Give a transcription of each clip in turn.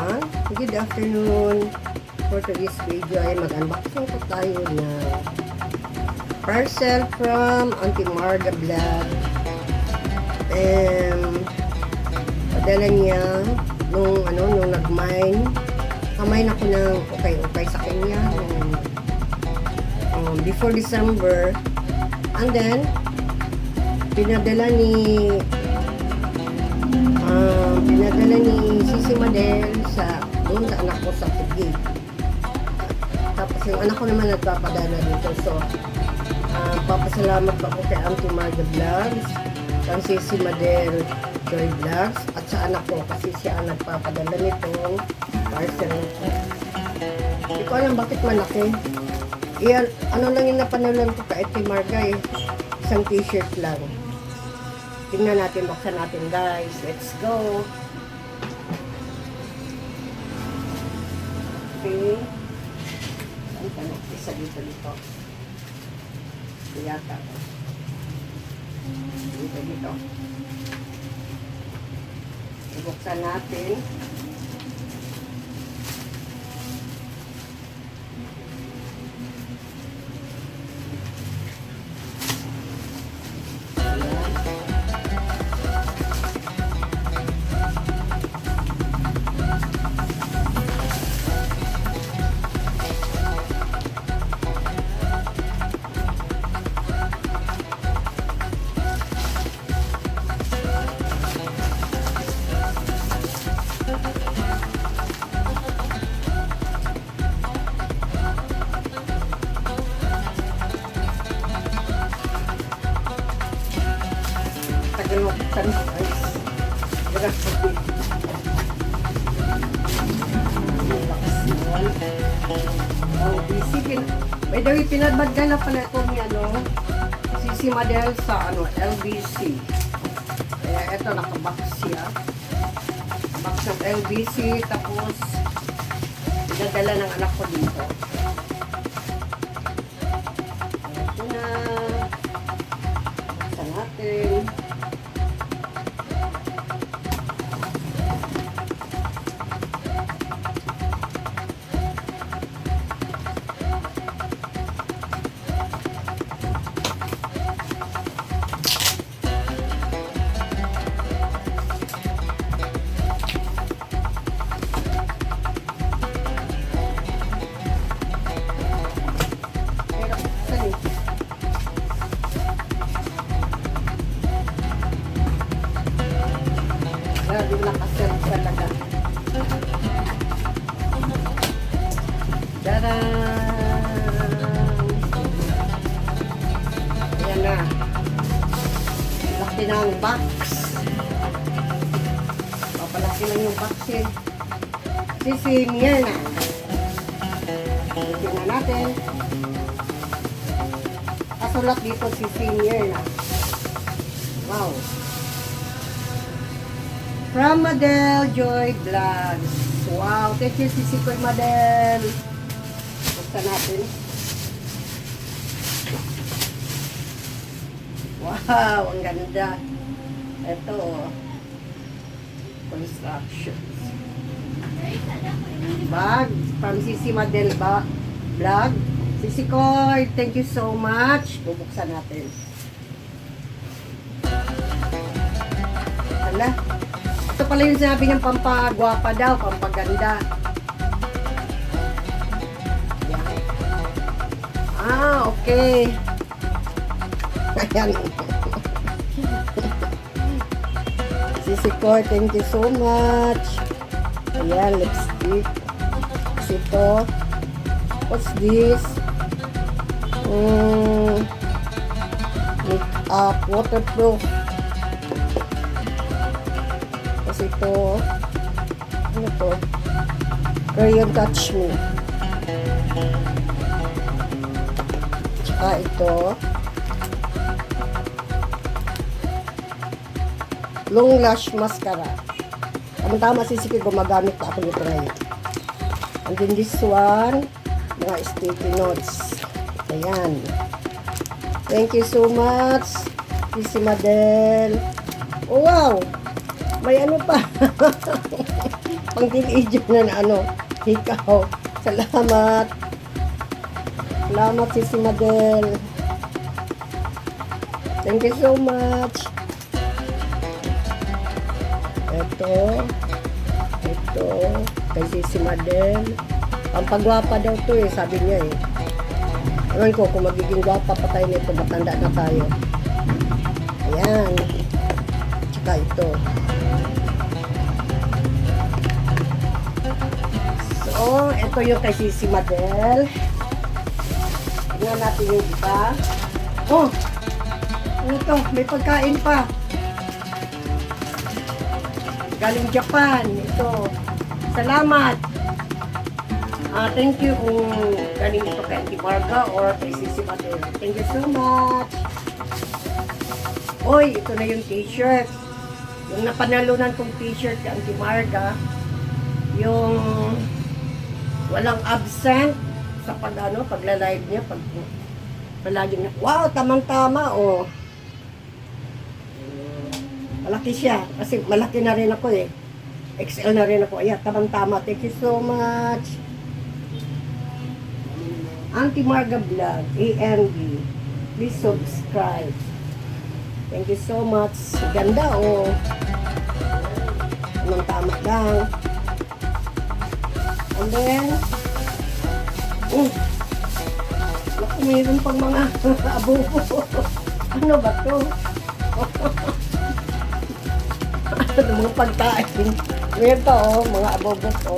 everyone! Good afternoon! For today's video ay mag-unboxing po tayo ng parcel from Auntie Marga Vlog. Padala niya nung nag-mine. Kamine ako ng okay sa kanya before December. And then, pinadala ni Sisi Madel doon sa anak ko sa Tugig. Tapos yung anak ko naman nagpapadala dito. So, papasalamat ako kay Auntie Marga Vlogs, kay Sisi Madel Joy Vlogs, at sa anak ko kasi siya ang nagpapadala nitong parcel. Hindi ko alam bakit malaki. Ano lang yung napanalan ko kay Auntie Marga isang t-shirt lang. Tingnan natin, buksan natin guys. Let's go! Okay. Ang tanong, isa dito. Yata. Dito. Ibuksan natin. By the way, pinabadala pala itong Sisi Madel sa LBC. Kaya ito, nakabox siya. Box ng LBC, tapos pinadala ng anak ko dito. Ito na. Buksan natin. Grabe nakasel talaga. Tadaan! Ayan na. Laki ng box. Papalaki lang yung box eh. Sisimir na. Tingnan natin. Kasulat dito sisimir na. Wow. From Madel Joy Vlogs. Wow, thank you Sisi Koy Madel. Buksan natin. Wow, ang ganda. Ito, constructions. Bag from Sisi Madel Vlog. Sisi Koy, thank you so much. Bubuksan natin. Hala. Ito pala yung sinabi niyang pampagwapa daw, pampaganda. Yan. Okay. Ayan. Sisi Koy, thank you so much. Ayan, lipstick. Ito. What's this? Makeup, waterproof. Ito, ano to? Crayon Touch Me. Tsaka ito, long lash mascara. Tama Sisi, gumagamit na ako nito ngayon. And then this one, mga sticky notes. Ayan. Thank you so much, Sisi Madel. Oh, wow! May ano pa. pang teenager na ano. Ikaw. Salamat. Salamat, Sisi Madel. Thank you so much. Ito. Kay Sisi Madel. Ang pagwapa daw to eh, sabi niya eh. Ewan ko, kung magiging gwapa pa tayo nito, matanda na tayo. Ayan. Tsaka ito. So, ito yung kay Sisi Madel. Tingnan natin yung iba. Oh! Ano to? May pagkain pa. Galing Japan. Ito. Salamat. Thank you kung galing ito kay Auntie Marga or kay Sisi Madel. Thank you so much. Oy, ito na yung t-shirt. Yung napanalunan kong t-shirt kay Auntie Marga. Yung walang absent sa pagla-live niya. Palagi na. Wow, tamang-tama, oh. Malaki siya. Kasi malaki na rin ako eh. XL na rin ako. Ayan, tamang-tama. Thank you so much. Auntie Marga Vlog, AMV. Please subscribe. Thank you so much. Ganda, oh. Tamang-tama lang. And then, naku, mayroon pang mga abubo. Ano ba to? Ano mga pagkain? Mayroon pa, oh, mga abubo to.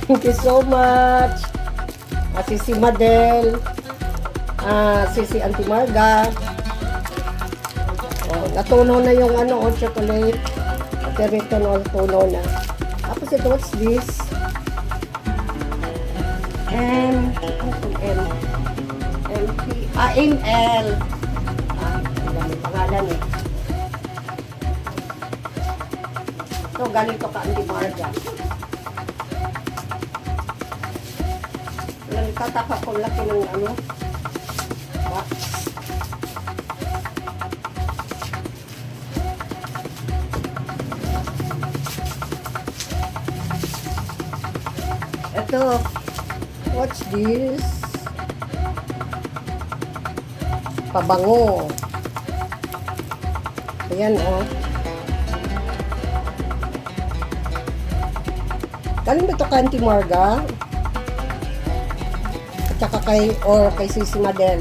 Thank you so much. Sisi Madel, Sisi Auntie Marga. Oh, natunaw na yung chocolate. Pero ito natunaw na. Tapos ito, what's this? ML. May pangalan eh. Ito, ganito ka Auntie Marga. Nagtataka ko laki ng box. Ito, what's this? Pabango. Ayan, oh. Galing ba ito ka Auntie Marga? Tsaka kay Sisi Madel.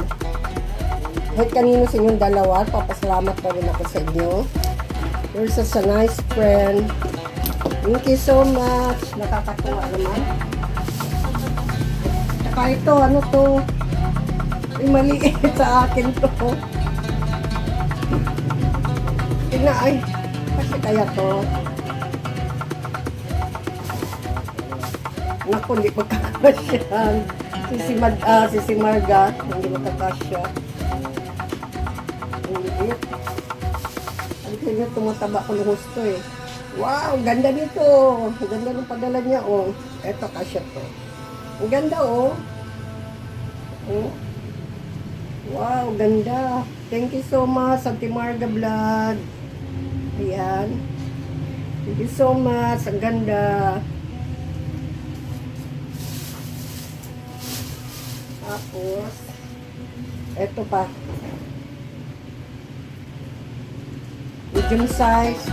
Kahit kanino sa inyong dalawa, papasalamat pa rin ako sa inyo. You're such a nice friend. Thank you so much. Nakakatuwa naman. Tsaka ito, ano to? Ay, maliit sa akin to. Tingnan, ay, kasi kaya to. Naku, hindi magkakasyan. Sisi Marga, hindi makakasya. Hindi. Ang kanya tumataba ko ng gusto eh. Wow, ganda nito. Ang ganda ng padala niya, oh. Eto, kasya to. Ang ganda, oh. Wow, ganda. Thank you so much, Auntie Marga Vlog. Ayan. Thank you so much. Ang ganda. Tapos, eto pa. Medium size.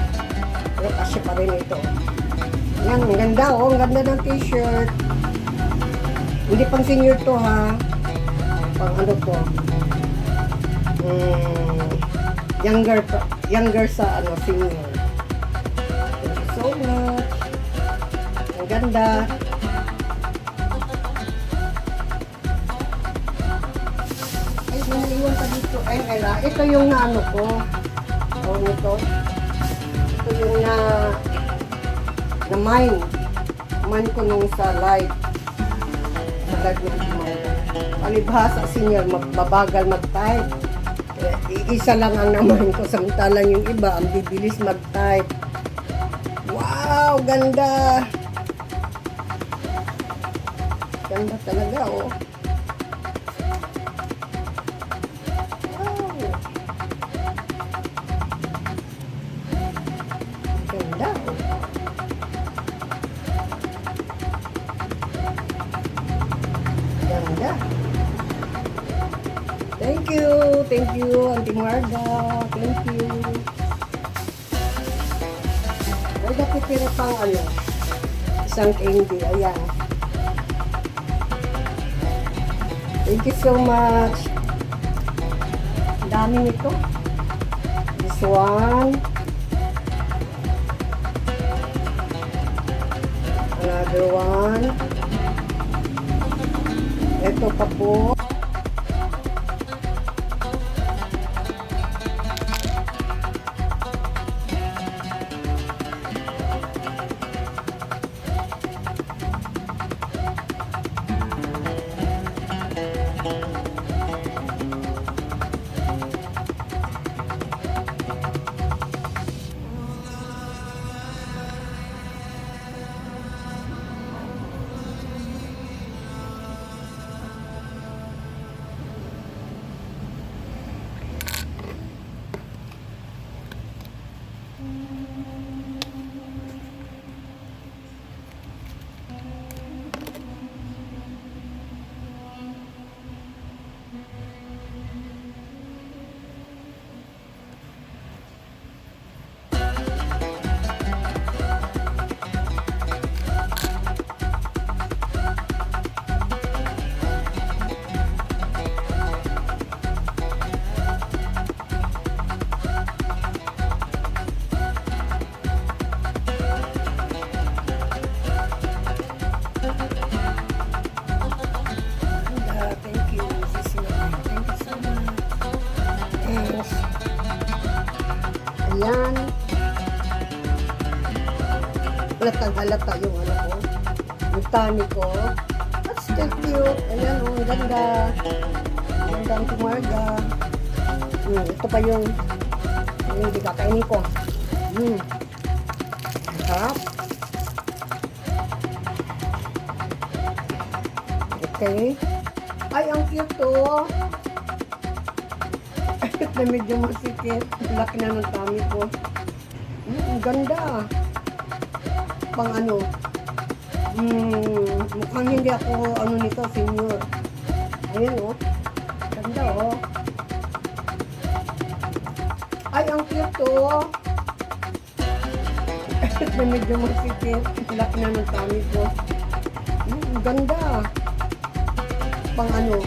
Pero kasi pa rin ito. Yan, ang ganda, oh. Ang ganda ng t-shirt. Hindi pang senior to, ha. Pang ano to. Younger sa senior. Thank you so much. Ang ganda. Naiwan pa dito. Ito yung ko. Ito. Ito yung na mine ko nung sa live. Sa live ng Marga. Palibhasa senior, mababagal mag-type. Isa lang ang na-mine ko. Samantalang yung iba, ang bibilis mag-type. Wow! Ganda! Ganda talaga, oh. thank you, Auntie Marga. Thank you. Ay, nakitira pang ano, isang candy. Ayan. Thank you so much. Ang dami nito. This one. Another one. Ito pa po. Thank you, Sis Mary. Thank you so much. Yes. Ayan. Halatang-halata yung ano ko. Yung tani ko. That's still cute. Ayan, oh, ang ganda. Ang ganda ang tumarga. Ito pa yung hindi kakainin ko. Harap. Okay. Ay, ang cute to. Na medyo masikip. Laki na ng tummy ko. Ang ganda. Pang ano. Mukhang hindi ako ano nito, senior. Ayan oh. Ganda oh. Ay, ang cute to. Na medyo masikip. Laki na ng tummy ko. Ang ganda. Pang ano,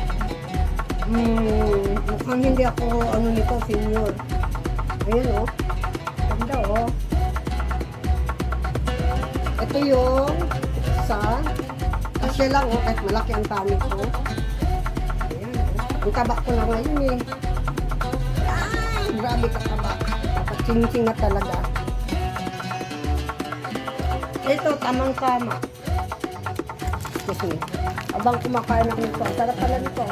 mukhang hindi ako ano nito, senior. Ayan oh, ganda oh. Ito yung isa, kasi lang oh, kahit malaki ang tummy ko. Ayan oh, ang taba ko na ngayon eh. Ay, grabe ka taba. Kapag-ching-ching na talaga. Ito, tamang-tama. Excuse me. Abang kumakain ako nito. Sarap pala nito.